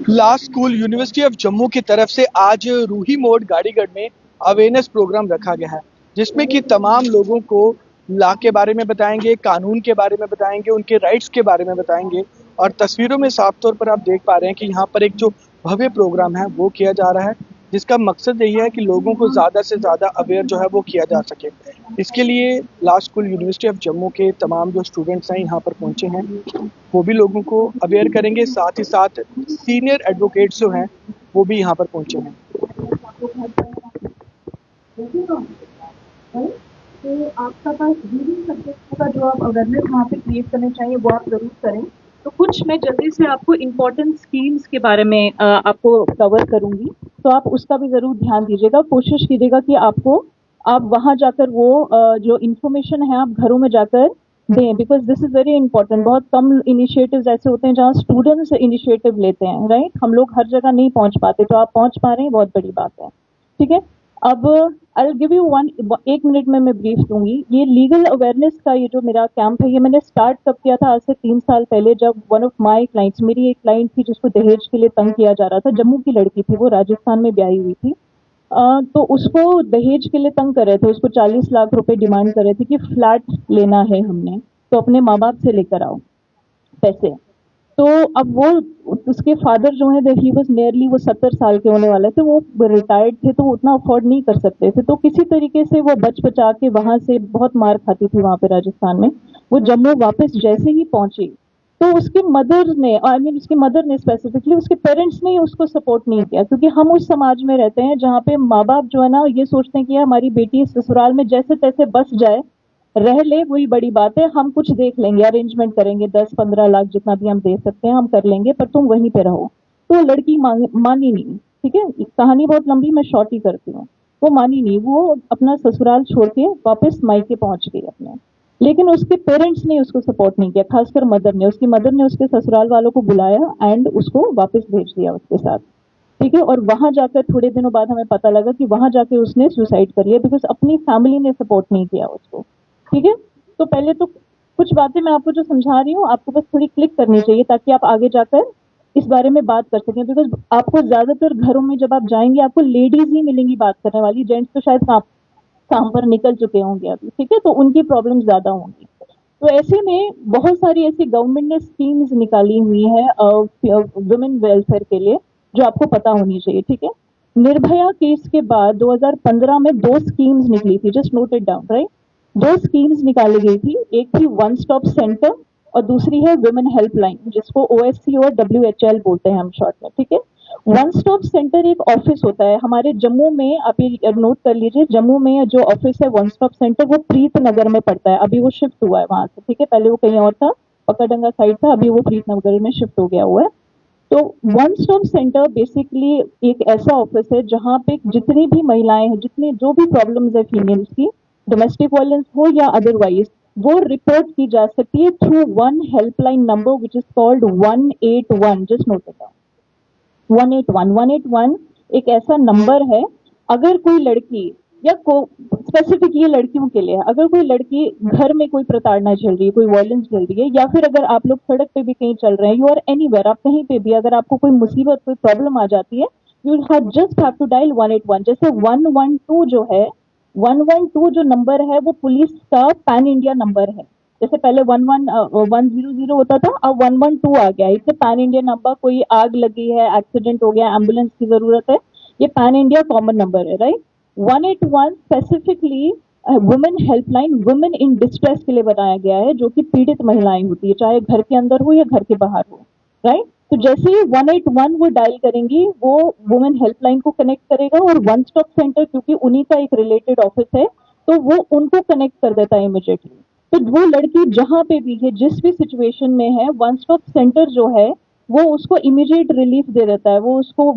Last school university of Jammu की तरफ से आज रूही मोड़ गाड़ीगढ़ में अवेयरनेस प्रोग्राम रखा गया है, जिसमें कि तमाम लोगों को लॉ के बारे में बताएंगे, कानून के बारे में बताएंगे, उनके राइट्स के बारे में बताएंगे। और तस्वीरों में साफ तौर पर आप देख पा रहे हैं कि यहाँ पर एक जो भव्य प्रोग्राम है वो किया जा रहा है, जिसका मकसद यही है कि लोगों को ज़्यादा से ज़्यादा अवेयर जो है वो किया जा सके। इसके लिए last school university of Jammu के तमाम जो स्टूडेंट्स हैं यहाँ पर पहुँचे हैं, वो भी लोगों को अवेयर करेंगे। साथ ही साथ सीनियर एडवोकेट्स जो हैं वो भी यहाँ पर पहुंचे हैं। तो आपका पास रीडिंग सब्जेक्ट का जो आप अवेयरनेस वहाँ पे क्रिएट करना चाहिए वो आप ज़रूर करें। तो कुछ मैं जल्दी से आपको इम्पोर्टेंट स्कीम्स के बारे में आपको कवर करूँगी, तो आप उसका भी ज़रूर ध्यान दीजिएगा। कोशिश कीजिएगा कि आप वहाँ जाकर वो जो इन्फॉर्मेशन है आप घरों में जाकर दें, because this is very important. बहुत कम इनिशिएटिव्स ऐसे होते हैं जहाँ स्टूडेंट्स इनिशिएटिव लेते हैं, राइट। हम लोग हर जगह नहीं पहुँच पाते, तो आप पहुँच पा रहे हैं, बहुत बड़ी बात है। ठीक है, अब आई गिव यू एक मिनट में मैं ब्रीफ दूंगी। ये लीगल अवेयरनेस का ये जो मेरा कैंप है, ये मैंने स्टार्ट कब किया था, आज से 3 साल पहले, जब वन ऑफ माई क्लाइंट्स, मेरी एक क्लाइंट थी जिसको दहेज के लिए तंग किया जा रहा था। जम्मू की लड़की थी, वो राजस्थान में ब्याही हुई थी। तो उसको दहेज के लिए तंग कर रहे थे, उसको 40 लाख रुपए डिमांड कर रहे थे कि फ्लैट लेना है हमने, तो अपने माँ बाप से लेकर आओ पैसे। तो अब वो, उसके फादर जो है, ही वाज नियरली, वो 70 साल के होने वाले थे, वो रिटायर्ड थे, तो वो उतना अफोर्ड नहीं कर सकते थे। तो किसी तरीके से वो बच बचा के, वहां से बहुत मार खाती थी वहां पे राजस्थान में, वो जम्मू वापस जैसे ही पहुंची, तो उसकी मदर ने, आई मीन उसकी मदर ने स्पेसिफिकली, उसके पेरेंट्स ने उसको सपोर्ट नहीं किया। क्योंकि हम उस समाज में रहते हैं जहाँ पे माँ बाप जो है ना, ये सोचते हैं कि हमारी बेटी ससुराल में जैसे तैसे बस जाए, रह ले, वही बड़ी बात है, हम कुछ देख लेंगे, अरेंजमेंट करेंगे, 10-15 लाख जितना भी हम दे सकते हैं हम कर लेंगे, पर तुम वहीं पे रहो। तो लड़की मानी नहीं। ठीक है, कहानी बहुत लंबी, मैं शॉर्ट ही करती हूँ। वो मानी नहीं, वो अपना ससुराल छोड़ के वापस मायके पहुंच गई अपने। लेकिन उसके पेरेंट्स ने उसको सपोर्ट नहीं किया, खासकर मदर ने। उसकी मदर ने उसके ससुराल वालों को बुलाया एंड उसको वापस भेज दिया उसके साथ। ठीक है, और वहां जाकर थोड़े दिनों बाद हमें पता लगा कि वहां जाके उसने सुसाइड कर लिया, बिकॉज अपनी फैमिली ने सपोर्ट नहीं किया उसको। ठीक है, तो पहले तो कुछ बातें मैं आपको जो समझा रही हूँ, आपको बस थोड़ी क्लिक करनी चाहिए ताकि आप आगे जाकर इस बारे में बात कर सकें। बिकॉज आपको ज्यादातर घरों में जब आप जाएंगे, आपको लेडीज ही मिलेंगी बात करने वाली, जेंट्स तो शायद काम पर निकल चुके होंगे अभी। ठीक है, तो उनकी प्रॉब्लम ज्यादा होंगी। तो ऐसे में बहुत सारी ऐसी गवर्नमेंट ने स्कीम्स निकाली हुई है वुमेन वेलफेयर के लिए, जो आपको पता होनी चाहिए। ठीक है, निर्भया केस के बाद 2015 में 2 स्कीम्स निकली थी, just note it down, right. 2 schemes निकाली गई थी, एक थी वन स्टॉप सेंटर और दूसरी है वुमेन हेल्पलाइन, जिसको ओएससी और डब्ल्यूएचएल बोलते हैं हम शॉर्ट में। ठीक है, वन स्टॉप सेंटर एक ऑफिस होता है हमारे जम्मू में, आप ये नोट कर लीजिए, जम्मू में जो ऑफिस है वन स्टॉप सेंटर, वो प्रीत नगर में पड़ता है। अभी वो शिफ्ट हुआ है वहां से। ठीक है, पहले वो कहीं और था, पकड़डंगा साइड था, अभी वो प्रीत नगर में शिफ्ट हो गया हुआ है। तो वन स्टॉप सेंटर बेसिकली एक ऐसा ऑफिस है जहां पे जितनी भी महिलाएं हैं, जितनी जो भी प्रॉब्लम्स है फीमेल्स की, डोमेस्टिक वायलेंस हो या अदरवाइज, वो रिपोर्ट की जा सकती है through one helpline number which is called 181। Just note it down, 181 एक ऐसा नंबर है। अगर कोई लड़की या स्पेसिफिक ये लड़कियों के लिए, अगर कोई लड़की घर में कोई प्रताड़ना चल रही है, कोई वायलेंस चल रही है, या फिर अगर आप लोग सड़क पे भी कहीं चल रहे हैं, यू आर एनीवेयर, आप कहीं पे भी, अगर आपको कोई मुसीबत, कोई प्रॉब्लम आ जाती है, you just have to dial 181। जैसे 112 जो है, 112 जो नंबर है वो पुलिस का पैन इंडिया नंबर है। जैसे पहले 100 होता था, अब 112 आ गया। इससे पैन इंडिया नंबर, कोई आग लगी है, एक्सीडेंट हो गया, एम्बुलेंस की जरूरत है, ये पैन इंडिया कॉमन नंबर है, right. 181 specifically women helpline, women in distress के लिए बनाया गया है, जो कि पीड़ित महिलाएं होती है, चाहे घर के अंदर हो या घर के बाहर हो, राइट। तो जैसे ही 181 वो डायल करेंगी, वो वुमेन हेल्पलाइन को कनेक्ट करेगा, और वन स्टॉप सेंटर, क्योंकि उन्हीं का एक रिलेटेड ऑफिस है, तो वो उनको कनेक्ट कर देता है इमिडिएटली। तो वो लड़की जहां पे भी है, जिस भी सिचुएशन में है, वन स्टॉप सेंटर जो है वो उसको इमीडिएट रिलीफ दे देता है। वो उसको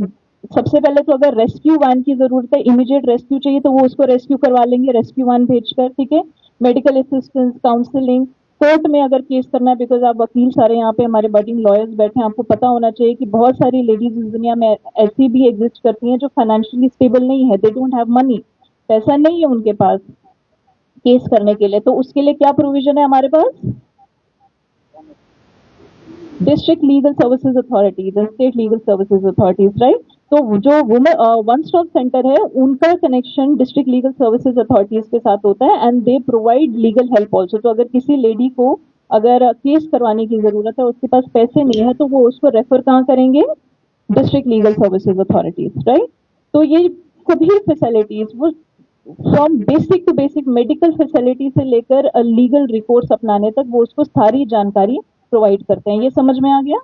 सबसे पहले तो, अगर रेस्क्यू वैन की जरूरत है, इमीडिएट रेस्क्यू चाहिए, तो वो उसको रेस्क्यू करवा लेंगे रेस्क्यू वैन भेजकर। ठीक है, मेडिकल असिस्टेंस, काउंसलिंग, कोर्ट में अगर केस करना है, बिकॉज आप वकील सारे यहाँ पे हमारे बडिंग लॉयर्स बैठे हैं, आपको पता होना चाहिए कि बहुत सारी लेडीज इस दुनिया में ऐसी भी एग्जिस्ट करती हैं जो फाइनेंशियली स्टेबल नहीं है, दे डोंट हैव मनी, पैसा नहीं है उनके पास केस करने के लिए। तो उसके लिए क्या प्रोविजन है हमारे पास? District legal services authorities and state legal services authorities, right? तो जो वुमेन वन स्टॉप सेंटर है उनका connection district legal services authorities के साथ होता है and they provide legal help also. तो अगर किसी लेडी को अगर केस करवाने की जरूरत है, उसके पास पैसे नहीं है, तो वो उसको रेफर कहाँ करेंगे? District legal services authorities, right? तो ये सभी फैसिलिटीज वो from basic to basic medical facility से लेकर लीगल रिकोर्स अपनाने तक वो उसको सारी जानकारी प्रोवाइड करते हैं। ये समझ में आ गया,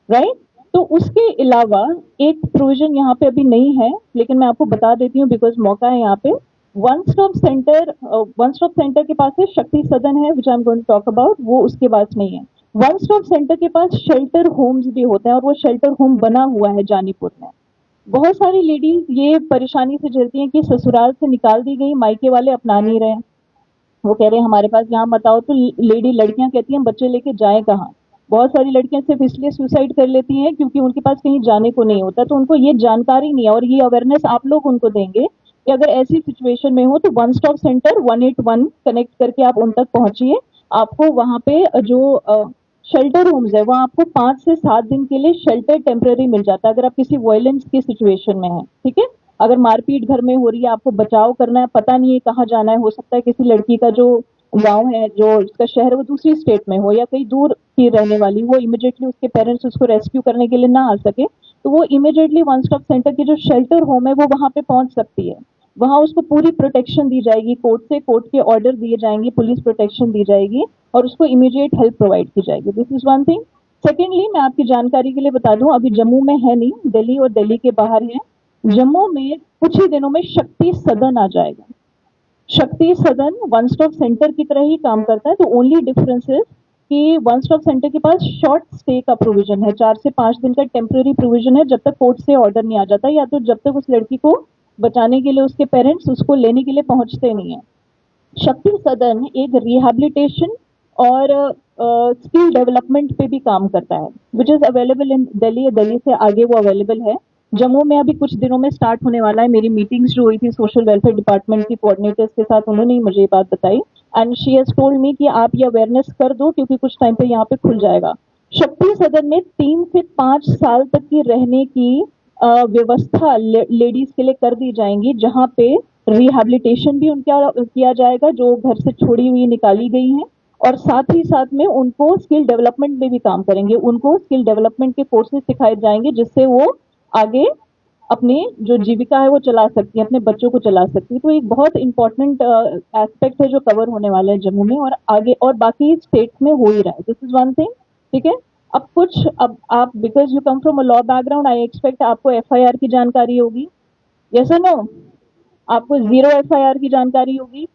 राइट? तो उसके अलावा एक प्रोविजन यहाँ पे अभी नहीं है, लेकिन मैं आपको बता देती हूँ बिकॉज मौका है यहाँ पे। वन स्टॉप सेंटर के पास है शक्ति सदन है, which I am going to talk about, वो उसके पास नहीं है। वन स्टॉप सेंटर के पास शेल्टर होम्स भी होते हैं और वो शेल्टर होम बना हुआ है जानीपुर में। बहुत सारी लेडीज ये परेशानी से झेलती हैं कि ससुराल से निकाल दी गई, मायके वाले अपना नहीं रहे, वो कह रहे हैं हमारे पास यहाँ मत आओ, तो लड़कियां कहती हैं बच्चे लेके जाएं कहाँ। बहुत सारी लड़कियां सिर्फ इसलिए सुसाइड कर लेती हैं क्योंकि उनके पास कहीं जाने को नहीं होता, तो उनको ये जानकारी नहीं है और ये अवेयरनेस आप लोग उनको देंगे कि अगर ऐसी सिचुएशन में हो तो वन स्टॉप सेंटर 181 कनेक्ट करके आप उन तक पहुंचिए। आपको वहां पे जो शेल्टर होम्स है वहां आपको 5 से 7 दिन के लिए शेल्टर टेम्पररी मिल जाता है अगर आप किसी वायलेंस की सिचुएशन में हैं, ठीक है? अगर मारपीट घर में हो रही है, आपको बचाव करना है, पता नहीं है कहाँ जाना है, हो सकता है किसी लड़की का जो गांव है, जो उसका शहर, वो दूसरी स्टेट में हो या कहीं दूर की रहने वाली, वो इमिडिएटली उसके पेरेंट्स उसको रेस्क्यू करने के लिए ना आ सके, तो वो इमिडिएटली वन स्टॉप सेंटर की जो शेल्टर होम है वो वहां पे पहुंच सकती है। वहां उसको पूरी प्रोटेक्शन दी जाएगी, कोर्ट से कोर्ट के ऑर्डर दिए जाएंगे, पुलिस प्रोटेक्शन दी जाएगी और उसको इमीडिएट हेल्प प्रोवाइड की जाएगी। This is one thing. Secondly, मैं आपकी जानकारी के लिए बता दूं, अभी जम्मू में है नहीं, दिल्ली और दिल्ली के बाहर है। जम्मू में कुछ ही दिनों में शक्ति सदन आ जाएगा। शक्ति सदन वन स्टॉप सेंटर की तरह ही काम करता है, तो ओनली डिफरेंस इज कि वन स्टॉप सेंटर के पास शॉर्ट स्टे का प्रोविजन है, 4 से 5 दिन का टेम्पररी प्रोविजन है, जब तक कोर्ट से ऑर्डर नहीं आ जाता या तो जब तक उस लड़की को बचाने के लिए उसके पेरेंट्स उसको लेने के लिए पहुंचते नहीं है। शक्ति सदन एक रिहैबिलिटेशन और स्किल डेवलपमेंट पे भी काम करता है, which is available in Delhi. Delhi से आगे वो अवेलेबल है। जम्मू में अभी कुछ दिनों में स्टार्ट होने वाला है। मेरी मीटिंग्स जो हुई थी सोशल वेलफेयर डिपार्टमेंट की कोऑर्डिनेटर्स के साथ, उन्होंने ही मुझे ये बात बताई and she has told me कि आप ये अवेयरनेस कर दो क्योंकि कुछ टाइम पे यहाँ पे खुल जाएगा। शक्ति सदन में 3 से 5 साल तक की रहने की व्यवस्था लेडीज के लिए कर दी जाएंगी, जहां पे रिहैबिलिटेशन भी उनका किया जाएगा जो घर से छोड़ी हुई निकाली गई हैं, और साथ ही साथ में उनको स्किल डेवलपमेंट में भी काम करेंगे। उनको स्किल डेवलपमेंट के कोर्सेज सिखाए जाएंगे जिससे वो आगे अपनी जो जीविका है वो चला सकती है, अपने बच्चों को चला सकती है। तो एक बहुत इंपॉर्टेंट एस्पेक्ट है जो कवर होने वाला है जम्मू में, और आगे और बाकी स्टेट्स में हो ही रहा है। दिस इज वन थिंग, ठीक है? अब आप because you come from a law background, I expect आपको एफआईआर की जानकारी होगी। यस और नो? आपको जीरो एफआईआर की जानकारी होगी।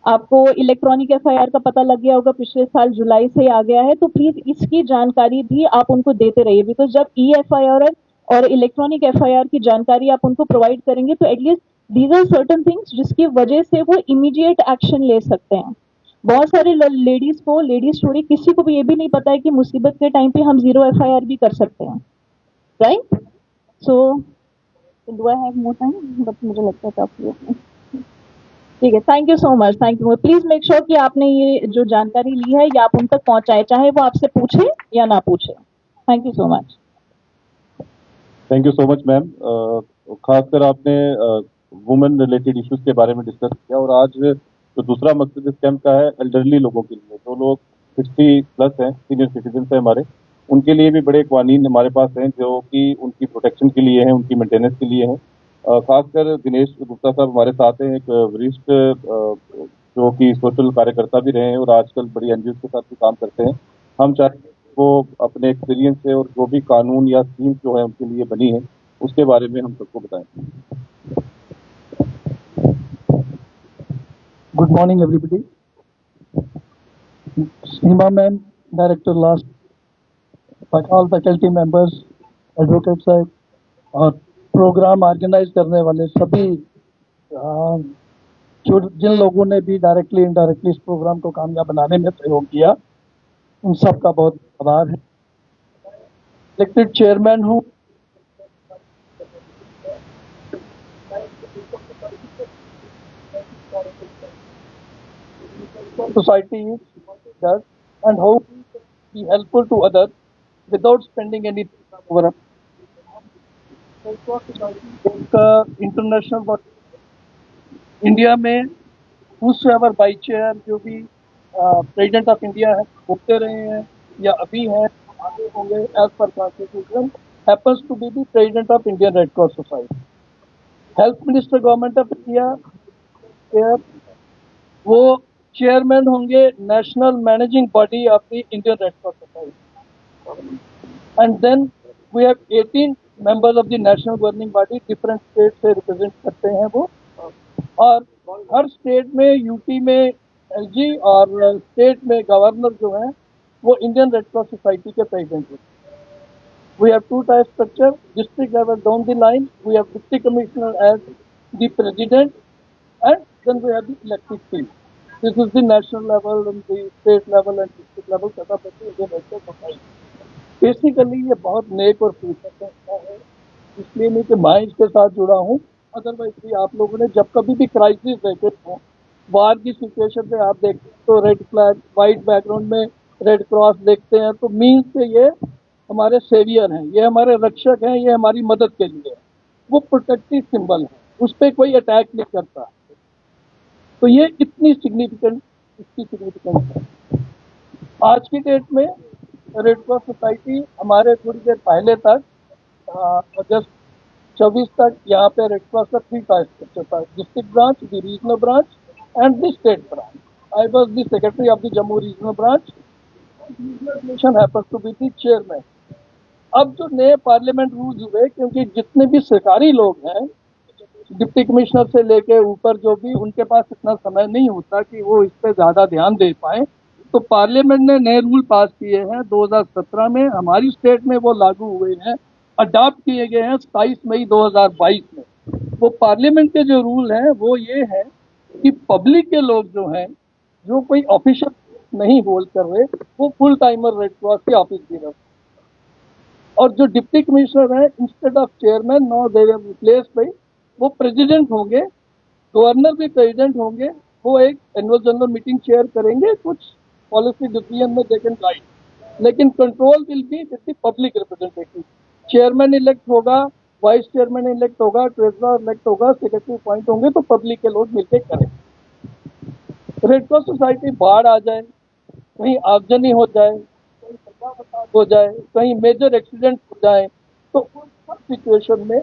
आपको इलेक्ट्रॉनिक एफआईआर का पता लग गया होगा, पिछले साल जुलाई से आ गया है, तो प्लीज इसकी जानकारी भी आप उनको देते रहिए, बिकॉज जब ई एफआईआर और इलेक्ट्रॉनिक एफआईआर की जानकारी आप उनको प्रोवाइड करेंगे तो at least these are certain things जिसकी वजह से वो इमीडिएट एक्शन ले सकते हैं। बहुत सारे लेडीज स्टोरी किसी को भी ये भी नहीं पता है कि मुसीबत के टाइम पे हम जीरो एफआईआर भी कर सकते हैं, right? So do I have more time? But मुझे लगता है काफी है। ठीक है, thank you so much, thank you. Please make sure कि आपने ये जो जानकारी ली है ये आप उन तक पहुंचाए, चाहे वो आपसे पूछे या ना पूछे। Thank you so much. Thank you so much ma'am. खासकर आपने वुमेन रिलेटेड इश्यूज के बारे में डिस्कस किया, और आज जो दूसरा मकसद इस कैंप का है एल्डरली लोगों के लिए, जो लोग 60 प्लस हैं, सीनियर सिटीजन है हमारे, उनके लिए भी बड़े कानून हमारे पास हैं जो कि उनकी प्रोटेक्शन के लिए हैं, उनकी मेंटेनेंस के लिए हैं। खासकर दिनेश गुप्ता साहब हमारे साथ हैं, एक वरिष्ठ जो कि सोशल कार्यकर्ता भी रहे हैं और आजकल बड़ी एनजीओ के साथ भी काम करते हैं। हम चाहते वो अपने एक्सपीरियंस से और जो भी कानून या स्कीम जो है उनके लिए बनी है उसके बारे में हम सबको बताएं। Good morning, everybody. Seema ma'am, Director Last, all faculty members, advocates साहब और प्रोग्राम ऑर्गेनाइज करने वाले सभी जो जिन लोगों ने भी डायरेक्टली इनडायरेक्टली इस प्रोग्राम को कामयाब बनाने में सहयोग किया, उन सब का बहुत आभार है। इलेक्टेड चेयरमैन हूँ society does and how be helpful to others without spending any over. एक इंटरनेशनल बॉडी इंडिया में whosoever by chair जो भी प्रेसिडेंट ऑफ इंडिया है होते रहे हैं या अभी हैं आगे होंगे as per constitution happens to be the president of Indian red cross society. Health minister government of India वो चेयरमैन होंगे national managing body of the Indian red cross society. And then we have 18 members of the national governing body, different state से represent करते हैं वो, और हर state में UP में एलजी और स्टेट में गवर्नर जो है वो इंडियन रेड क्रॉस सोसाइटी के प्रेसिडेंट हैं। We have two type structure, district level down the line we have deputy commissioner as the president and then we have the elected team. This is the national level and the state level and district level setup of the Indian red cross society. Basically ये बहुत नेक और future संस्था है, इसलिए नहीं कि मैं इसके साथ जुड़ा हूँ, अदरवाइज भी आप लोगों ने जब कभी भी क्राइसिस देखे हो, वार की सिचुएशन में आप देखते हैं तो रेड फ्लैग वाइट बैकग्राउंड में रेड क्रॉस देखते हैं तो मीन्स के ये हमारे सेवियर हैं, ये हमारे रक्षक हैं, ये हमारी मदद के लिए है। वो प्रोटेक्टिव सिंबल है, उस पर कोई अटैक नहीं करता। तो ये इतनी सिग्निफिकेंट इसकी सिग्निफिकेंस है। आज की डेट में रेड क्रॉस सोसाइटी हमारे थोड़ी देर पहले तक अगस्त 24 तक यहाँ पे रेड क्रॉस का 3 टाइप स्ट्रक्चर था, district branch, the regional branch and the state branch. I was the secretary of the Jammu regional branch, happens to be the chairman. अब जो नए पार्लियामेंट रूल्स हुए, क्योंकि जितने भी सरकारी लोग हैं डिप्टी कमिश्नर से लेके ऊपर जो भी, उनके पास इतना समय नहीं होता कि वो इस पर ज़्यादा ध्यान दे पाए, तो पार्लियामेंट ने नए रूल पास किए हैं 2017 में, हमारी स्टेट में वो लागू हुए हैं, अडॉप्ट किए गए हैं 27 मई 2022 में। वो पार्लियामेंट के जो रूल हैं वो ये है कि पब्लिक के लोग जो हैं, जो कोई ऑफिशियल नहीं होल्ड कर रहे, वो फुल टाइमर रेड क्रॉस के ऑफिस भी रहे। और जो डिप्टी कमिश्नर हैं instead of chairman now they have replaced by, वो प्रेसिडेंट होंगे, गवर्नर भी प्रेसिडेंट होंगे, वो एक एनुअल जनरल मीटिंग चेयर करेंगे, कुछ पॉलिसी डिसीजन में दे कैन गाइड, लेकिन control will be with the public representative. Chairman elect होगा, वाइस चेयरमैन इलेक्ट होगा, ट्रेजरर इलेक्ट होगा, सेक्रेटरी अपॉइंट होंगे, तो पब्लिक के लोग मिलकर करें। रेड क्रॉस सोसाइटी बाढ़ आ जाए, कहीं आगजनी हो जाए, कहीं सड़क फसाद हो जाए, कहीं मेजर एक्सीडेंट हो जाए, तो उन सब सिचुएशन में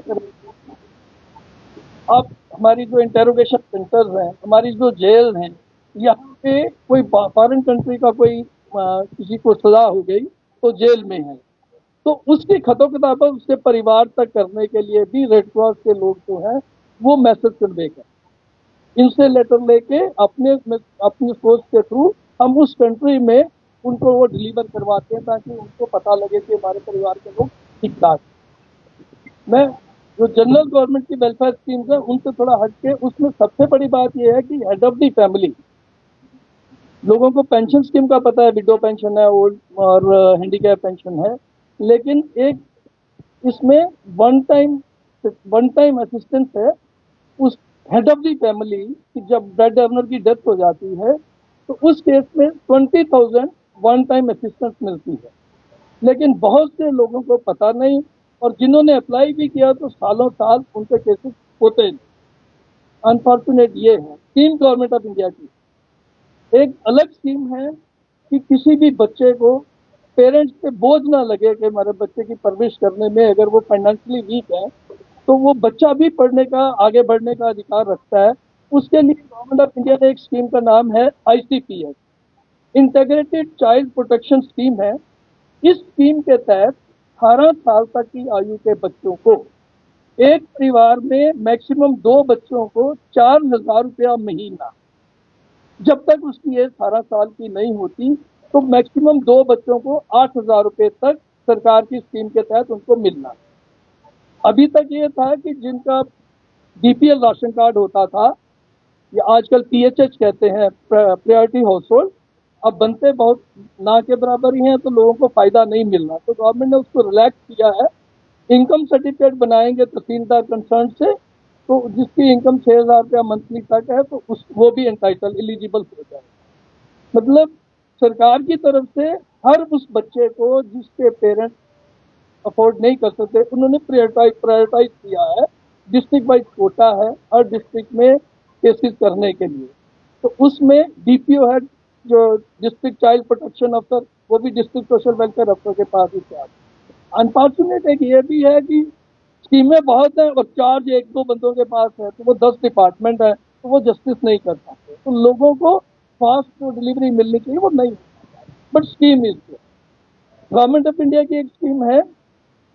अब हमारी जो इंटेरोगेशन सेंटर्स हैं, हमारी जो जेल हैं, यहाँ पे कोई फॉरेन कंट्री का कोई किसी को सजा हो गई तो जेल में है, तो उसकी खतो किताबत उसके परिवार तक करने के लिए भी रेड क्रॉस के लोग जो हैं वो मैसेज कन्वे करें। इनसे लेटर लेके अपने सोच के थ्रू हम उस कंट्री में उनको वो डिलीवर करवाते हैं, ताकि उनको पता लगे कि हमारे परिवार के लोग ठीक ठाक। मैं जो जनरल गवर्नमेंट की वेलफेयर स्कीम्स है उनसे थोड़ा हटके, उसमें सबसे बड़ी बात यह है कि हेड ऑफ द फैमिली, लोगों को पेंशन स्कीम का पता है, विडो पेंशन है, ओल्ड और हैंडीकैप पेंशन है, लेकिन एक इसमें वन टाइम असिस्टेंस है उस हेड ऑफ द फैमिली की। जब बेड अर्नर की डेथ हो जाती है तो उस केस में 20,000 वन टाइम असिस्टेंस मिलती है, लेकिन बहुत से लोगों को पता नहीं, और जिन्होंने अप्लाई भी किया तो सालों साल उनके केसेस होते नहीं। अनफॉर्चुनेट ये है। स्कीम गवर्नमेंट ऑफ इंडिया की एक अलग स्कीम है कि किसी भी बच्चे को पेरेंट्स पे बोझ ना लगे कि हमारे बच्चे की परवरिश करने में अगर वो फाइनेंशियली वीक है तो वो बच्चा भी पढ़ने का, आगे बढ़ने का अधिकार रखता है। उसके लिए गवर्नमेंट ऑफ इंडिया ने एक स्कीम का नाम है ICPS, integrated child protection scheme है। इस स्कीम के तहत 18 साल तक की आयु के बच्चों को, एक परिवार में मैक्सिमम 2 बच्चों को 4,000 रुपया महीना, जब तक उसकी एज 18 साल की नहीं होती तो मैक्सिमम 2 बच्चों को 8,000 रुपये तक सरकार की स्कीम के तहत उनको मिलना। अभी तक ये था कि जिनका BPL राशन कार्ड होता था, या आजकल PHH कहते हैं, प्रायोरिटी हाउस होल्ड, अब बनते बहुत ना के बराबर ही हैं, तो लोगों को फायदा नहीं मिल रहा, तो गवर्नमेंट ने उसको रिलैक्स किया है। इनकम सर्टिफिकेट बनाएंगे तहसीलदार कंसर्न से, तो जिसकी इनकम 6,000 रुपया मंथली तक है तो वो भी एंटाइटल एलिजिबल हो जाए। मतलब सरकार की तरफ से हर उस बच्चे को जिसके पेरेंट्स अफोर्ड नहीं कर सकते, उन्होंने प्रायोरिटाइज किया है। डिस्ट्रिक्ट वाइज कोटा है हर डिस्ट्रिक्ट में केसेस करने के लिए। तो उसमें डीपीओ है, जो डिस्ट्रिक्ट चाइल्ड प्रोटेक्शन अफसर, वो भी डिस्ट्रिक्ट सोशल वेलफेयर अफसर के पास ही चार्ज। अनफॉर्चुनेट एक ये भी है कि स्कीमें बहुत हैं और चार्ज एक दो बंदों के पास है, तो वो 10 डिपार्टमेंट है, तो वो जस्टिस नहीं कर पाते। तो लोगों को फास्ट जो डिलीवरी मिलनी चाहिए वो नहीं, but scheme is government of India की एक स्कीम है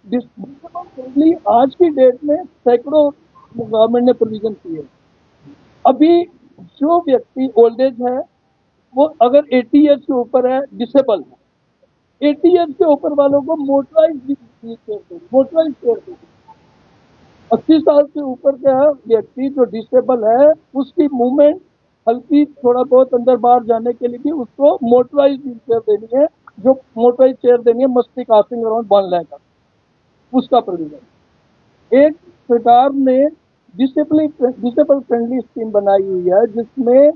डिसेबल। आज की डेट में सैकड़ों गवर्नमेंट ने प्रोविजन किए। अभी जो व्यक्ति ओल्ड एज है, वो अगर 80 ईयर्स के ऊपर है, डिसेबल है, 80 ईयर्स के ऊपर वालों को मोटराइज केयर 80 साल से ऊपर का व्यक्ति जो डिसेबल है, उसकी मूवमेंट हल्की थोड़ा बहुत अंदर बाहर जाने के लिए भी उसको मोटराइज चेयर देनी है। जो मोटराइज चेयर देनी है must be casting around 1 lakh, उसका प्रोविजन। एक सरकार ने डिसेबल फ्रेंडली स्कीम बनाई हुई है, जिसमें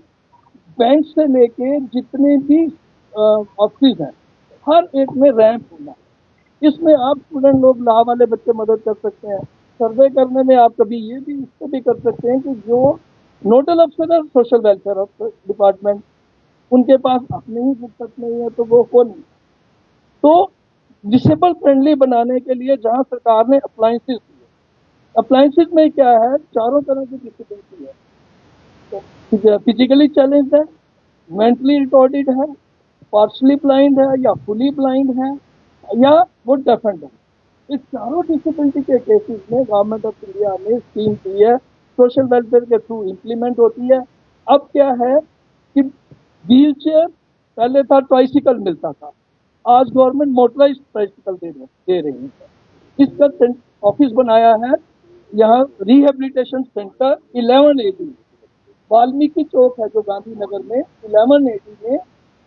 बैंक से लेके जितने भी ऑफिस हैं, हर एक में रैंप होना। इसमें आप स्टूडेंट लोग, लाभ वाले बच्चे मदद कर सकते हैं। सर्वे करने में आप कभी ये भी इससे भी कर सकते हैं कि जो नोडल अफसर है सोशल वेलफेयर डिपार्टमेंट, उनके पास अपने ही फुर्सत नहीं है, तो वो कौन। तो डिसेबल फ्रेंडली बनाने के लिए जहां सरकार ने अप्लायंसेस दिए, अप्लायंसेस में क्या है, चारों तरह की डिसेबिलिटी है। तो फिजिकली चैलेंज है, मेंटली रिटॉर्डेड है, पार्शली ब्लाइंड है या फुली ब्लाइंड है, या वो डेफ एंड डम्ब। इस चारों डिसेबिलिटी के केसेस में गवर्नमेंट ऑफ इंडिया ने स्कीम की है, सोशल वेलफेयर के थ्रू इम्प्लीमेंट होती है। अब क्या है कि व्हील चेयर पहले था, ट्राइसिकल मिलता था, आज गवर्नमेंट मोटराइज ट्राइसिकल दे रही है। इसका ऑफिस बनाया है यहाँ रिहेबिलिटेशन सेंटर 1180 वाल्मीकि चौक है जो गांधीनगर में 1180 में,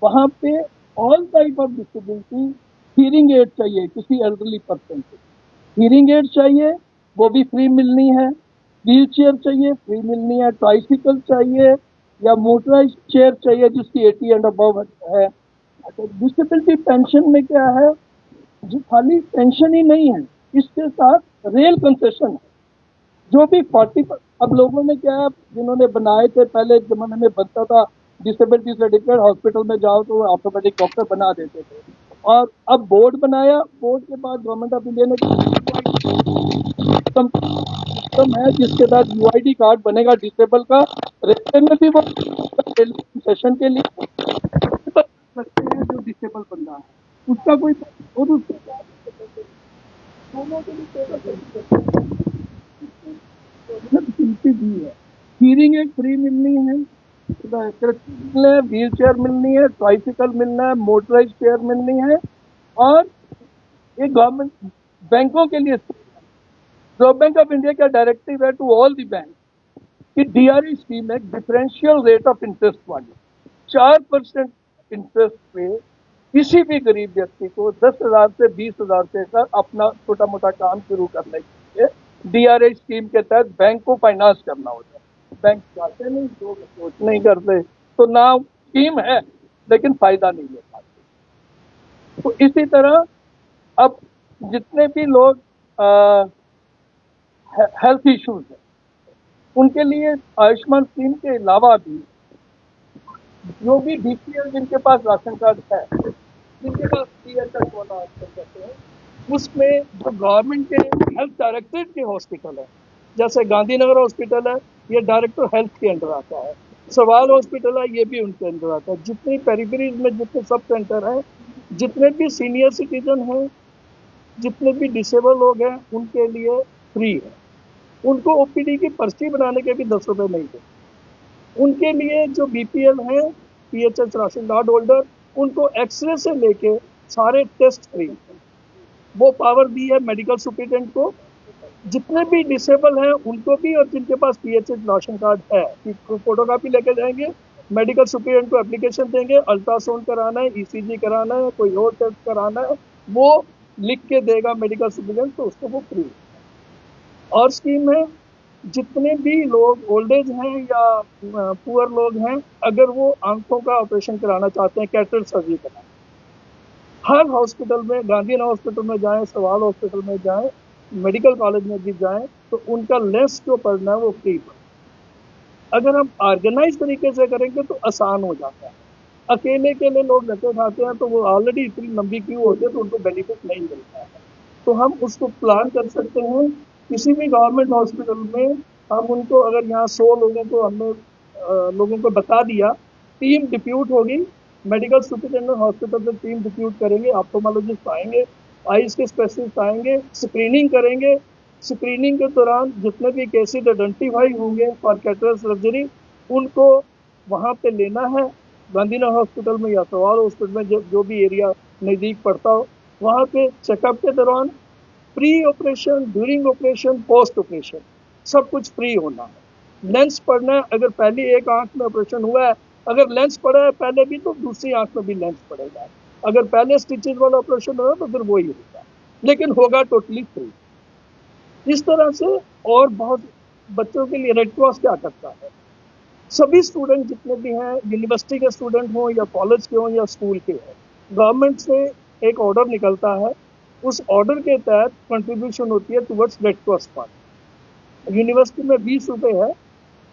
वहां पे all type of disability. Hearing aid चाहिए किसी एल्डरली पर्सन को, हियरिंग एड चाहिए वो भी फ्री मिलनी है, व्हील चेयर चाहिए फ्री मिलनी है, ट्राइसिकल चाहिए या मोटराइज चेयर चाहिए जिसकी 80 एंड अबव है। डिसेबिलिटी पेंशन में क्या है, जो खाली पेंशन ही नहीं है, इसके साथ रेल कंसेशन है, जो भी 40। अब लोगों ने क्या है, जिन्होंने बनाए थे पहले जमाने में बनता था डिसेबिलिटी सर्टिफिकेट, हॉस्पिटल में जाओ तो ऑर्थोपेडिक डॉक्टर बना देते थे, और अब बोर्ड बनाया, बोर्ड के बाद गवर्नमेंट ऑफ इंडिया ने सिस्टम है जिसके तहत यूआईडी कार्ड बनेगा डिसेबल का। रेलवे में भी वो सेशन के लिए सकते हैं, जो डिसेबल बंदा है उसका कोई, और उसके दोनों के लिए दी है। हियरिंग एक फ्री मिलनी है, व्हील चेयर मिलनी है, ट्राइसिकल मिलना है, मोटराइज चेयर मिलनी है। और एक गवर्नमेंट बैंकों के लिए रिजर्व बैंक ऑफ इंडिया का डायरेक्टिव है टू ऑल दी बैंक कि डीआरई स्कीम है, डिफरेंशियल रेट ऑफ इंटरेस्ट वाली 4% इंटरेस्ट पे किसी भी गरीब व्यक्ति को 10,000 से 20,000 से कर अपना छोटा मोटा काम शुरू करने के लिए डीआरई स्कीम के तहत बैंक को फाइनेंस करना होता है। बैंक चाहते नहीं, लोग अप्रोच नहीं करते, तो ना स्कीम है लेकिन फायदा नहीं ले पाते। तो इसी तरह अब जितने भी लोग हेल्थ इश्यूज हैं, उनके लिए आयुष्मान स्कीम के अलावा भी जो भी बीपीएल जिनके पास राशन कार्ड है, जिनके पास पीएचएस वाला ऑप्शन कहते हैं, उसमें जो गवर्नमेंट के हेल्थ डायरेक्टरेट के हॉस्पिटल है, जैसे गांधीनगर हॉस्पिटल है, ये डायरेक्टर हेल्थ के अंडर आता है, सवाल हॉस्पिटल है, ये भी उनके अंडर आता है। जितनी पेरिफेरीज में जितने सब सेंटर हैं, जितने भी सीनियर सिटीजन हैं, जितने भी डिसेबल लोग हैं, उनके लिए फ्री है। उनको ओपीडी की पर्ची बनाने के भी 10 रुपए नहीं देते। उनके लिए जो बीपीएल है, पीएचएस राशन कार्ड होल्डर, उनको एक्सरे से लेके सारे टेस्ट फ्री। वो पावर दी है मेडिकल सुपरिटेंडेंट को। जितने भी डिसेबल हैं उनको भी, और जिनके पास पीएचएस राशन कार्ड है, फोटोकॉपी लेके जाएंगे, मेडिकल सुपरिटेंडेंट को एप्लीकेशन देंगे, अल्ट्रासाउंड कराना है, ईसीजी कराना है, कोई और टेस्ट कराना है, वो लिख के देगा मेडिकल सुपरिटेंडेंट, तो उसको वो फ्री। और स्कीम है, जितने भी लोग ओल्ड एज हैं या पुअर लोग हैं, अगर वो आंखों का ऑपरेशन कराना चाहते हैं, कैटरेक्ट सर्जरी कराना, हर हॉस्पिटल में, गांधीनगर हॉस्पिटल में जाएं, सवाल हॉस्पिटल में जाएं, मेडिकल कॉलेज में भी जाएं, तो उनका लेंस जो पड़ना है वो फ्री पड़े। अगर हम ऑर्गेनाइज तरीके से करेंगे तो आसान हो जाता है। अकेले अकेले लोग धक्के खाते हैं तो वो ऑलरेडी इतनी लंबी क्यू होती है तो उनको बेनिफिट नहीं मिलता है। तो हम उसको प्लान कर सकते हैं। किसी भी गवर्नमेंट हॉस्पिटल में हम उनको, अगर यहाँ 100 लोगों को हमने लोगों को बता दिया, टीम डिप्यूट होगी, मेडिकल सुपरिटेंडेंट हॉस्पिटल से टीम डिप्यूट करेंगे, ऑप्थोमोलॉजिस्ट आएंगे, आईज के स्पेशलिस्ट आएंगे, स्क्रीनिंग करेंगे। स्क्रीनिंग के दौरान जितने भी केसेज आइडेंटिफाई होंगे फॉर कैटरेक्ट सर्जरी, उनको वहाँ पे लेना है, गांधीनगर हॉस्पिटल में या सवाल हॉस्पिटल में, जो भी एरिया नज़दीक पड़ता हो, वहाँ पे चेकअप के दौरान pre operation, during operation, post operation सब कुछ फ्री होना है। लेंस पड़ना है, अगर पहली एक आंख में ऑपरेशन हुआ है, अगर लेंस पड़ा है पहले भी तो दूसरी आंख में भी लेंस पड़ेगा। अगर पहले स्टिचेज वाला ऑपरेशन होगा तो फिर वही होगा, लेकिन होगा टोटली फ्री। इस तरह से और बहुत बच्चों के लिए रेड क्रॉस क्या करता है, सभी स्टूडेंट जितने भी हैं, यूनिवर्सिटी के स्टूडेंट हों या कॉलेज के हों या स्कूल के हों, गवर्नमेंट से एक ऑर्डर निकलता है, उस ऑर्डर के तहत कंट्रीब्यूशन होती है towards red cross fund. University में 20 रुपए है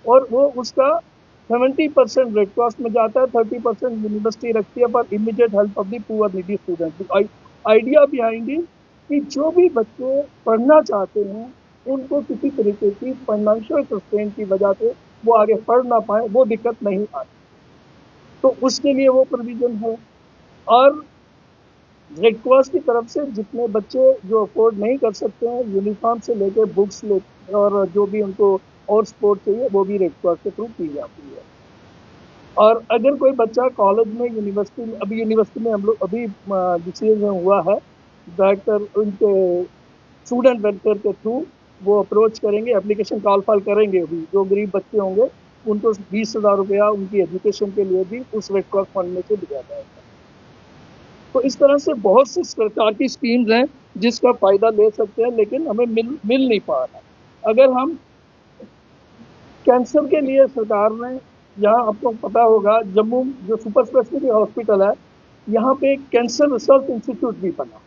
और वो उसका 70% रेड क्रॉस में जाता है, 30% यूनिवर्सिटी रखती है for immediate help of the poor needy student. Idea behind it कि जो भी बच्चे पढ़ना चाहते हैं उनको किसी तरीके की फाइनेंशियल कंस्ट्रेंट की वजह से वो आगे पढ़ ना पाए, वो दिक्कत नहीं आती, तो उसके लिए वो प्रोविजन है। और रेड क्रॉस की तरफ से जितने बच्चे जो अफोर्ड नहीं कर सकते हैं, यूनिफॉर्म से लेकर बुक्स ले और जो भी उनको और सपोर्ट चाहिए वो भी रेड क्रॉस के थ्रू की जाती है। और अगर कोई बच्चा कॉलेज में, यूनिवर्सिटी में, अभी यूनिवर्सिटी में हम लोग अभी डिसीजन हुआ है, डायरेक्टर उनके स्टूडेंट वेलफेयर के थ्रू वो अप्रोच करेंगे, एप्लीकेशन कॉल फाल करेंगे। अभी जो गरीब बच्चे होंगे उनको 20,000 रुपया उनकी एजुकेशन के लिए भी उस रेड क्रॉस फंड में से दिया जाएगा। तो इस तरह से बहुत सी सरकार की स्कीम्स हैं जिसका फायदा ले सकते हैं, लेकिन हमें मिल नहीं पा रहा। अगर हम कैंसर के लिए, सरकार ने यहाँ, आपको पता होगा, जम्मू जो सुपर स्पेशलिटी हॉस्पिटल है, यहाँ पे एक कैंसर रिसर्च इंस्टीट्यूट भी बना।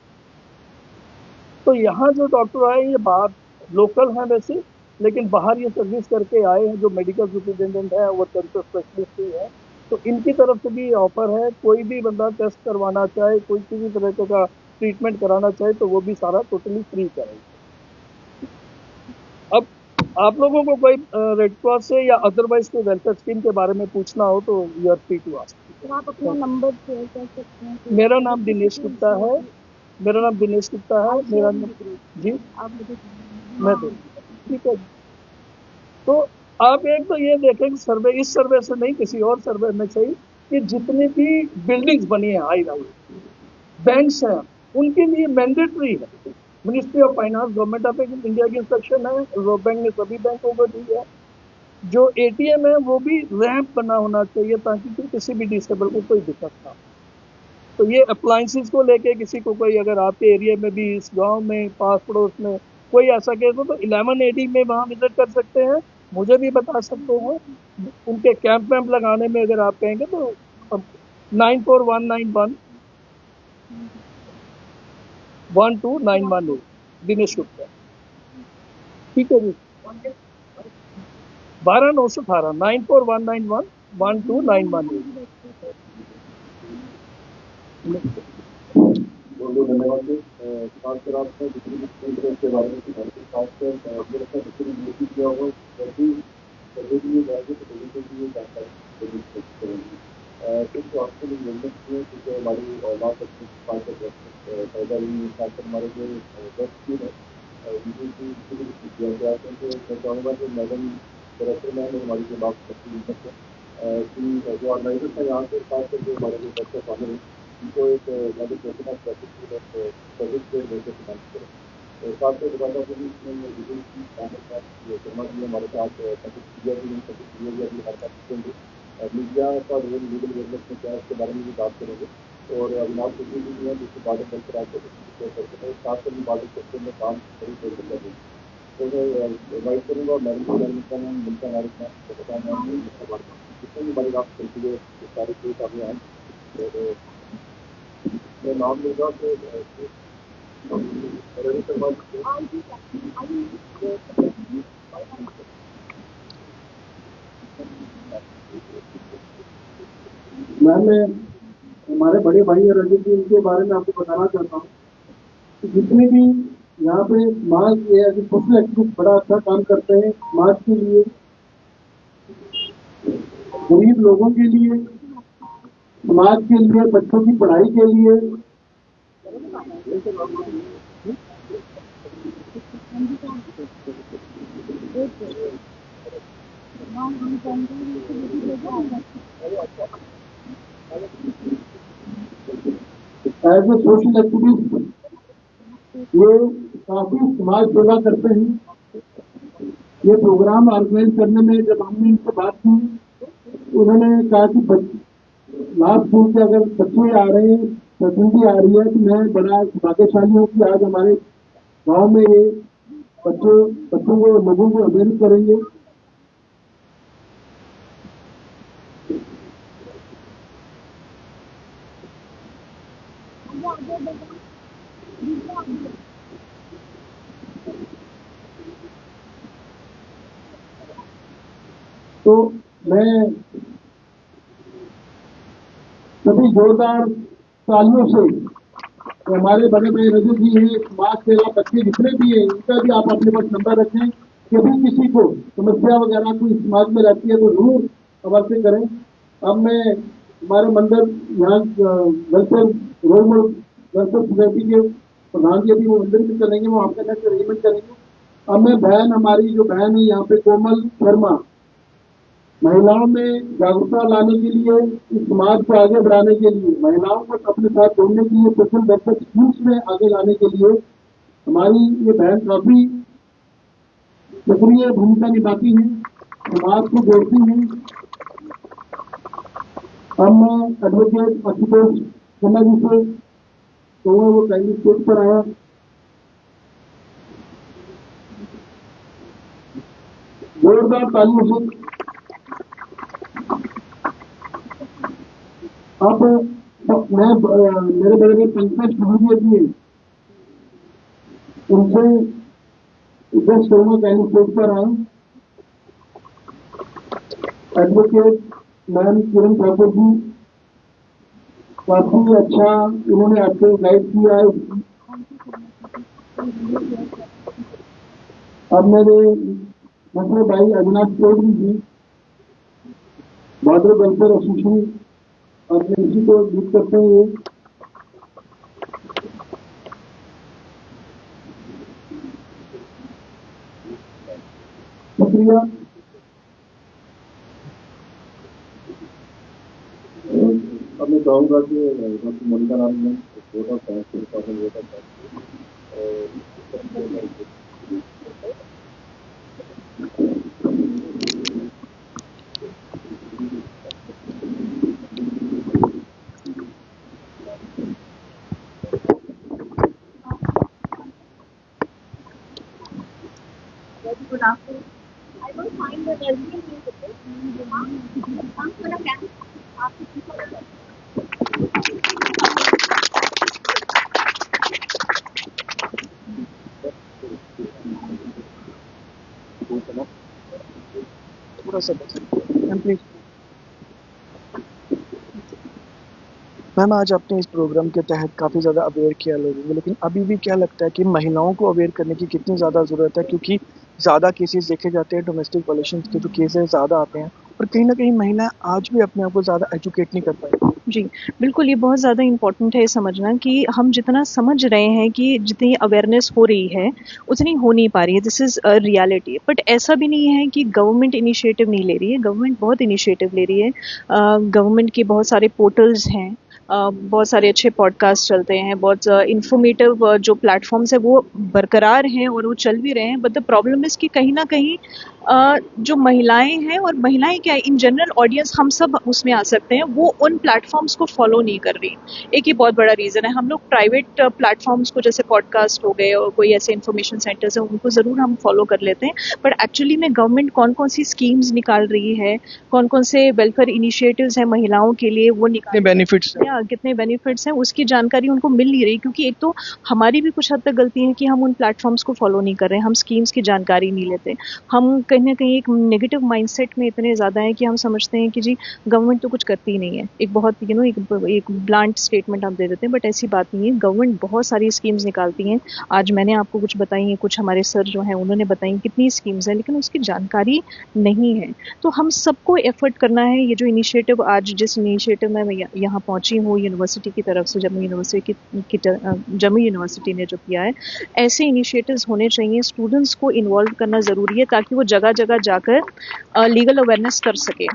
तो यहाँ जो डॉक्टर आए ये बाहर लोकल हैं वैसे, लेकिन बाहर ये सर्विस करके आए हैं, जो मेडिकल सुपरिटेंडेंट है वो कैंसर स्पेशलिस्ट ही है। तो इनकी तरफ से भी ऑफर है, कोई भी बंदा टेस्ट करवाना चाहे, कोई किसी तरह का ट्रीटमेंट कराना चाहे तो वो भी सारा टोटली फ्री करेंगे। अब आप लोगों को कोई रेड क्रॉस से या अदरवाइज कोई वेलफेयर स्कीम के बारे में पूछना हो तो you are free to ask. आप अपना नंबर शेयर कर सकते हैं? मेरा नाम दिनेश गुप्ता है। मेरा नाम दिनेश गुप्ता है। मेरा नाम जी, आप मुझे मैं दे, ठीक है। तो आप एक तो ये देखें कि सर्वे, इस सर्वे से नहीं किसी और सर्वे में सही, कि जितनी भी बिल्डिंग्स बनी है हाई राइज, बैंक्स हैं, उनके लिए मैंडेटरी है, ministry of finance, government of India की इंस्ट्रक्शन है, रिजर्व बैंक ने सभी बैंकों को दी है। जो एटीएम है वो भी रैंप बना होना चाहिए ताकि किसी भी डिसेबल को कोई दिक्कत ना हो। तो ये अप्लायंसेस को लेके किसी को कोई, अगर आपके एरिया में भी, इस गांव में, पास पड़ोस में कोई ऐसा केस हो तो 1180 में वहाँ विजिट कर सकते हैं, मुझे भी बता सकते हैं। उनके कैंप वैम्प लगाने में अगर आप कहेंगे तो 941911 12918 दिनेश गुप्ता, ठीक है जी। 12918 941911 12918। बहुत बहुत धन्यवाद जी। खासकर आपने जितनी भी स्कीम के बारे में खासकर मेरे साथ जितनी किया हुआ सभी सर्वे के लिए जाएंगे तो लोगों के लिए जानकारी करेंगे। कुछ आपको भी मिलने चाहिए क्योंकि हमारी औलाद अपनी पैदा हुई, खासकर हमारे जो दस की है दिया गया है। तो मैं चाहूँगा कि मैडम डायरेक्टर मैम हमारी जो बात करती है कि जो ऑर्गेनाइजर था यहाँ से, खासकर जो हमारे जो बच्चे शामिल हैं उनको एक मेडिकेशन ऑफ सर्विस के जैसे फिनांस करें। तो साथ में बताता हूँ कि इसमें शर्मा जी हमारे साथ प्रतिक्रिया भी हमारे साथ देंगे। मीडिया का रोल लीगल डेवलपमेंट में क्या है उसके बारे में भी बात करेंगे। और अविनाश चौधरी जी हैं जिसके बारे में करते हैं, साथ में बात सेक्टर में काम करी करेंगे। तो मैं इन्वाइट करूँगा मैडम को, मिलता हमारे साथ बताना जितने भी हमारी बात करती है सारे केस अभी आए। मैं हमारे बड़े भाई है रजत जी, उनके बारे में आपको बताना चाहता हूँ कि जितने भी यहाँ पे समाज के सोशल एक्टिविस्ट बड़ा अच्छा काम करते हैं समाज के लिए, गरीब लोगों के लिए, समाज के लिए, बच्चों की पढ़ाई के लिए। एज ए सोशल एक्टिविस्ट ये काफी समाज सेवा करते हैं। ये प्रोग्राम ऑर्गेनाइज करने में जब हमने इनसे बात की, उन्होंने कहा कि लास्ट स्कूल के अगर बच्चे आ रहे हैं, प्रतिनिधि आ रही है, तो मैं बड़ा भाग्यशाली हूँ कि आज हमारे गांव में ये बच्चों को, लोगों को अवेयर करेंगे। तो मैं सभी जोरदार तालियों से हमारे बड़े भाई रजत जी हैं, समाज सेवा बच्चे जितने भी हैं, इनका भी आप अपने पास नंबर रखें। कभी किसी को समस्या वगैरह कोई समाज में रहती है तो जरूर अवश्य करें। अब मैं हमारे मंदिर यहाँ वेलफेयर रोल वेलफेयर सोसाइटी के प्रधान जी अभी वो मंदिर में चलेंगे, वो आपके साथ अरेंजमेंट करेंगे। अब मैं बहन, हमारी जो बहन है यहाँ पे कोमल शर्मा, महिलाओं में जागरूकता लाने के लिए, इस समाज को आगे बढ़ाने के लिए, महिलाओं को अपने साथ जोड़ने के लिए, सोशल वेलफेयर स्कीम्स में आगे लाने के लिए हमारी ये बहन काफी सक्रिय भूमिका निभाती है, समाज को जोड़ती है। अब मैं एडवोकेट आशुतोष खन्ना जी से कहूँगा वो कहीं स्टेज पर आया। जोरदार तालियों से अब मैं मेरे बड़े बड़े पंकज खजूरिया जी हैं, उनसे रिक्वेस्ट करूंगा कहीं स्टेज पर आए। एडवोकेट मैम किरण ठाकुर जी, काफी अच्छा इन्होंने आपको गाइड किया है। अब मेरे मतलब भाई अविनाश चौधरी जी, बॉर्डर वेलफेयर एसोसिएशन, और इसी को लीड करते हैं ये। शुक्रिया। अब मैं चाहूँगा कि डॉक्टर मोनिका राम ने vote of thanks Good afternoon. I don't find that early music. I'm gonna dance after people. थोड़ा सा प्लीज मैम, आज आपने इस प्रोग्राम के तहत काफ़ी ज़्यादा अवेयर किया लोगों को, लेकिन अभी भी क्या लगता है कि महिलाओं को अवेयर करने की कितनी ज़्यादा ज़रूरत है? क्योंकि ज़्यादा केसेस देखे जाते हैं, डोमेस्टिक वायलेंस के जो केसेस ज़्यादा आते हैं, और कहीं न कहीं महिलाएं आज भी अपने आप को ज़्यादा एजुकेट नहीं कर पाई। जी, बिल्कुल ये बहुत ज़्यादा इम्पोर्टेंट है समझना कि हम जितना समझ रहे हैं कि जितनी अवेयरनेस हो रही है, उतनी हो नहीं पा रही है। This is a reality. But ऐसा भी नहीं है कि गवर्नमेंट इनिशिएटिव नहीं ले रही है, गवर्नमेंट बहुत इनिशिएटिव ले रही है। गवर्नमेंट के बहुत सारे पोर्टल्स हैं, बहुत सारे अच्छे पॉडकास्ट चलते हैं, बहुत इन्फॉर्मेटिव जो प्लेटफॉर्म्स है वो बरकरार हैं और वो चल भी रहे हैं। बट द प्रॉब्लम इज़ कि कहीं ना कहीं जो महिलाएं हैं, और महिलाएं क्या इन जनरल ऑडियंस हम सब उसमें आ सकते हैं, वो उन प्लेटफॉर्म्स को फॉलो नहीं कर रही। एक ये बहुत बड़ा रीज़न है। हम लोग प्राइवेट प्लेटफॉर्म्स को, जैसे पॉडकास्ट हो गए और कोई ऐसे इन्फॉर्मेशन सेंटर्स हैं, उनको ज़रूर हम फॉलो कर लेते हैं। बट एक्चुअली में गवर्नमेंट कौन कौन सी स्कीम्स निकाल रही है, कौन कौन से वेलफेयर इनिशिएटिव्स हैं महिलाओं के लिए, वो निकाल बेनिफिट्स कितने बेनिफिट्स हैं उसकी जानकारी उनको मिल नहीं रही, क्योंकि एक तो हमारी भी कुछ हद तक गलती है कि हम उन प्लेटफॉर्म्स को फॉलो नहीं कर रहे हैं, हम स्कीम्स की जानकारी नहीं लेते, हम कहीं ना कहीं एक नेगेटिव माइंडसेट में इतने ज़्यादा हैं कि हम समझते हैं कि जी गवर्नमेंट तो कुछ करती नहीं है। एक बहुत एक ब्लांट स्टेटमेंट हम दे देते हैं, बट ऐसी बात नहीं है। गवर्नमेंट बहुत सारी स्कीम्स निकालती हैं। आज मैंने आपको कुछ बताई हैं, कुछ हमारे सर जो हैं उन्होंने बताई कितनी स्कीम्स हैं, लेकिन उसकी जानकारी नहीं है। तो हम सबको एफर्ट करना है। ये जो इनिशिएटिव आज जिस इनिशिएटिव में मैं यहाँ पहुंची हूँ यूनिवर्सिटी की तरफ से, जम्मू यूनिवर्सिटी ने जो किया है, ऐसे इनिशिएटिव्स होने चाहिए। स्टूडेंट्स को इन्वॉल्व करना ज़रूरी है ताकि वो जगह जगह जाकर लीगल अवेयरनेस कर सके।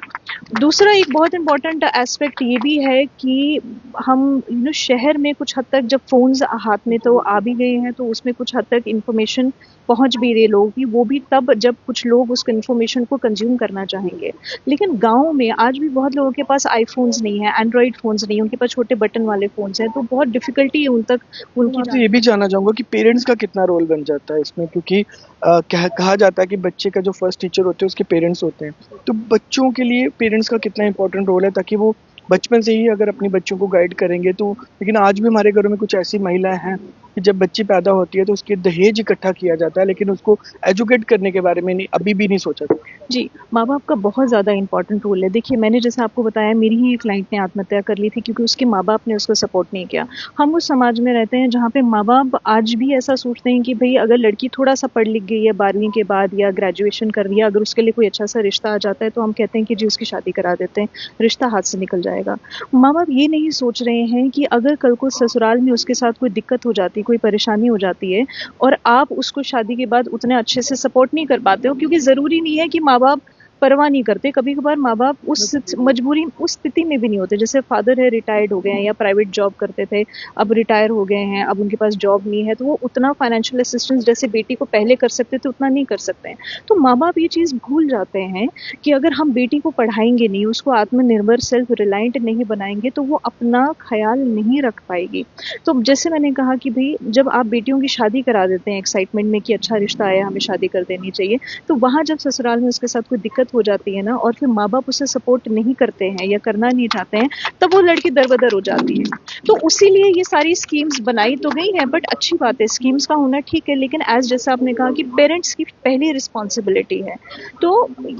दूसरा एक बहुत इंपॉर्टेंट एस्पेक्ट ये भी है कि हम शहर में कुछ हद तक जब फ़ोन्स हाथ में तो आ भी गए हैं, तो उसमें कुछ हद तक इन्फॉर्मेशन पहुंच भी रही लोगों की, वो भी तब जब कुछ लोग उस इन्फॉर्मेशन को कंज्यूम करना चाहेंगे। लेकिन गाँव में आज भी बहुत लोगों के पास आईफोन्स नहीं है, एंड्रॉयड फ़ोन्स नहीं है, उनके पास छोटे बटन वाले फ़ोन्स हैं, तो बहुत डिफ़िकल्टी है उन तक उनकी। आपसे ये भी जानना चाहूँगा कि पेरेंट्स का कितना रोल बन जाता है इसमें, क्योंकि कहा जाता है कि बच्चे का जो फर्स्ट टीचर होते हैं उसके पेरेंट्स होते हैं, तो बच्चों के लिए पेरेंट्स का कितना इंपॉर्टेंट रोल है, ताकि वो बचपन से ही अगर अपने बच्चों को गाइड करेंगे तो। लेकिन आज भी हमारे घरों में कुछ ऐसी महिलाएं हैं कि जब बच्ची पैदा होती है तो उसके दहेज इकट्ठा किया जाता है, लेकिन उसको एजुकेट करने के बारे में अभी भी नहीं सोचा जाता। जी, माँ बाप का बहुत ज़्यादा इंपॉर्टेंट रोल है। देखिए, मैंने जैसे आपको बताया, मेरी ही एक क्लाइंट ने आत्महत्या कर ली थी क्योंकि उसके माँ बाप ने उसको सपोर्ट नहीं किया। हम उस समाज में रहते हैं जहाँ पे माँ बाप आज भी ऐसा सोचते हैं कि भाई अगर लड़की थोड़ा सा पढ़ लिख गई है 12वीं के बाद या ग्रेजुएशन कर लिया, अगर उसके लिए कोई अच्छा सा रिश्ता आ जाता है तो हम कहते हैं कि जी उसकी शादी करा देते हैं, रिश्ता हाथ से निकल जाएगा। माँ बाप ये नहीं सोच रहे हैं कि अगर कल को ससुराल में उसके साथ कोई दिक्कत हो जाती, कोई परेशानी हो जाती है और आप उसको शादी के बाद उतने अच्छे से सपोर्ट नहीं कर पाते हो, क्योंकि ज़रूरी नहीं है कि माँ बाप परवाह नहीं करते। कभी कभार माँ बाप उस मजबूरी उस स्थिति में भी नहीं होते। जैसे फादर है, रिटायर्ड हो गए हैं या प्राइवेट जॉब करते थे, अब रिटायर हो गए हैं, अब उनके पास जॉब नहीं है, तो वो उतना फाइनेंशियल असिस्टेंस जैसे बेटी को पहले कर सकते थे उतना नहीं कर सकते हैं। तो माँ बाप ये चीज़ भूल जाते हैं कि अगर हम बेटी को पढ़ाएंगे नहीं, उसको आत्मनिर्भर सेल्फ रिलायंट नहीं बनाएंगे, तो वो अपना ख्याल नहीं रख पाएगी। तो जैसे मैंने कहा कि भाई जब आप बेटियों की शादी करा देते हैं एक्साइटमेंट में कि अच्छा रिश्ता आया, हमें शादी कर देनी चाहिए, तो वहाँ जब ससुराल में उसके साथ कोई दिक्कत हो जाती है ना, और फिर माँ बाप उसे सपोर्ट नहीं करते हैं या करना नहीं चाहते हैं, तब वो लड़की दरबदर हो जाती है। तो उसी लिए ये सारी स्कीम्स बनाई तो गई हैं, बट अच्छी बात है, स्कीम्स का होना ठीक है, लेकिन एज जैसा आपने कहा कि पेरेंट्स की पहली रिस्पॉन्सिबिलिटी है। तो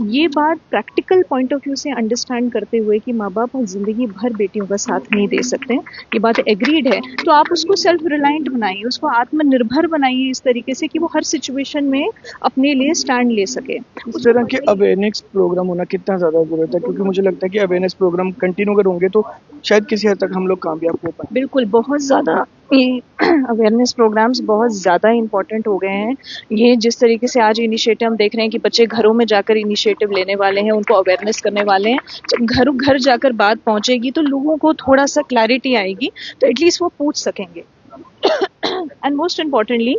ये बात प्रैक्टिकल पॉइंट ऑफ व्यू से अंडरस्टैंड करते हुए कि माँ बाप जिंदगी भर बेटियों का साथ नहीं दे सकते, ये बात एग्रीड है, तो आप उसको सेल्फ रिलायंट बनाइए, उसको आत्मनिर्भर बनाइए इस तरीके से कि वो हर सिचुएशन में अपने लिए स्टैंड ले सके। इस तरह के अवेयरनेस प्रोग्राम होना कितना ज़्यादा ज़रूरत है, क्योंकि मुझे लगता है कि अवेयरनेस प्रोग्राम कंटिन्यू अगर होंगे तो शायद किसी हद तक हम लोग कामयाब हो पाए। बिल्कुल, बहुत ज़्यादा ये अवेयरनेस प्रोग्राम्स बहुत ज़्यादा इम्पोर्टेंट हो गए हैं। ये जिस तरीके से आज इनिशिएटिव हम देख रहे हैं कि बच्चे घरों में जाकर इनिशिएटिव लेने वाले हैं, उनको अवेयरनेस करने वाले हैं। जब घर घर जाकर बात पहुंचेगी तो लोगों को थोड़ा सा क्लैरिटी आएगी, तो एटलीस्ट वो पूछ सकेंगे। एंड मोस्ट इम्पॉर्टेंटली,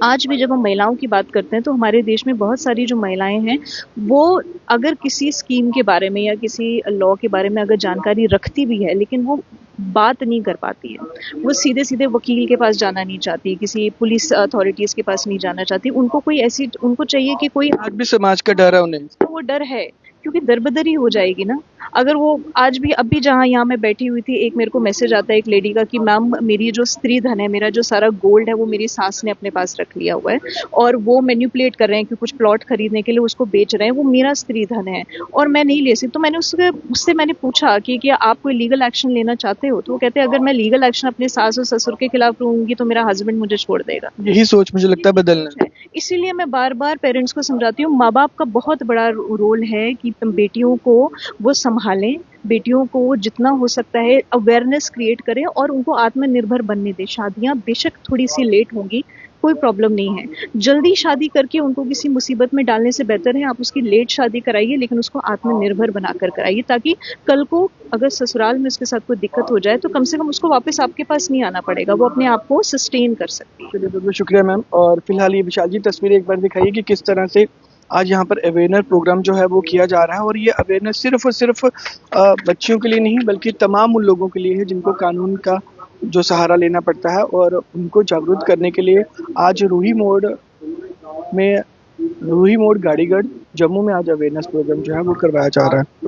आज भी जब हम महिलाओं की बात करते हैं तो हमारे देश में बहुत सारी जो महिलाएं हैं वो अगर किसी स्कीम के बारे में या किसी लॉ के बारे में अगर जानकारी रखती भी है, लेकिन वो बात नहीं कर पाती है। वो सीधे सीधे वकील के पास जाना नहीं चाहती, किसी पुलिस अथॉरिटीज़ के पास नहीं जाना चाहती। उनको चाहिए कि कोई, आज भी समाज का डर है उन्हें। वो डर है क्योंकि दरबदरी हो जाएगी ना। अगर वो आज भी अब भी जहाँ यहाँ मैं बैठी हुई थी, एक मेरे को मैसेज आता है एक लेडी का कि मैम मेरी जो स्त्री धन है, मेरा जो सारा गोल्ड है वो मेरी सास ने अपने पास रख लिया हुआ है और वो मैनिपुलेट कर रहे हैं कि कुछ प्लॉट खरीदने के लिए उसको बेच रहे हैं, वो मेरा स्त्री धन है और मैं नहीं ले सकती। तो मैंने उससे मैंने पूछा कि क्या आप कोई लीगल एक्शन लेना चाहते हो? तो वो कहते हैं अगर मैं लीगल एक्शन अपने सास और ससुर के खिलाफ लूंगी तो मेरा हस्बैंड मुझे छोड़ देगा। यही सोच मुझे लगता है बदलना है। इसीलिए मैं बार बार पेरेंट्स को समझाती हूँ, माँ बाप का बहुत बड़ा रोल है कि बेटियों को वो संभालें, बेटियों को जितना हो सकता है अवेयरनेस क्रिएट करें और उनको आत्मनिर्भर बनने दें। शादियां बेशक थोड़ी सी लेट होंगी, कोई प्रॉब्लम नहीं है। जल्दी शादी करके उनको किसी मुसीबत में डालने से बेहतर है आप उसकी लेट शादी कराइए, लेकिन उसको आत्मनिर्भर बनाकर कराइए, ताकि कल को अगर ससुराल में उसके साथ कोई दिक्कत हो जाए तो कम से कम उसको वापस आपके पास नहीं आना पड़ेगा, वो अपने आप को सस्टेन कर सकती है। चलिए, बहुत बहुत शुक्रिया मैम। और फिलहाल ये विशाल जी तस्वीर एक बार दिखाइए कि किस तरह से आज यहाँ पर अवेयरनेस प्रोग्राम जो है वो किया जा रहा है, और ये अवेयरनेस सिर्फ और सिर्फ बच्चियों के लिए नहीं बल्कि तमाम उन लोगों के लिए है जिनको कानून का जो सहारा लेना पड़ता है, और उनको जागरूक करने के लिए आज रूही मोड़ गाड़ीगढ़ जम्मू में आज अवेयरनेस प्रोग्राम जो है वो करवाया जा रहा है।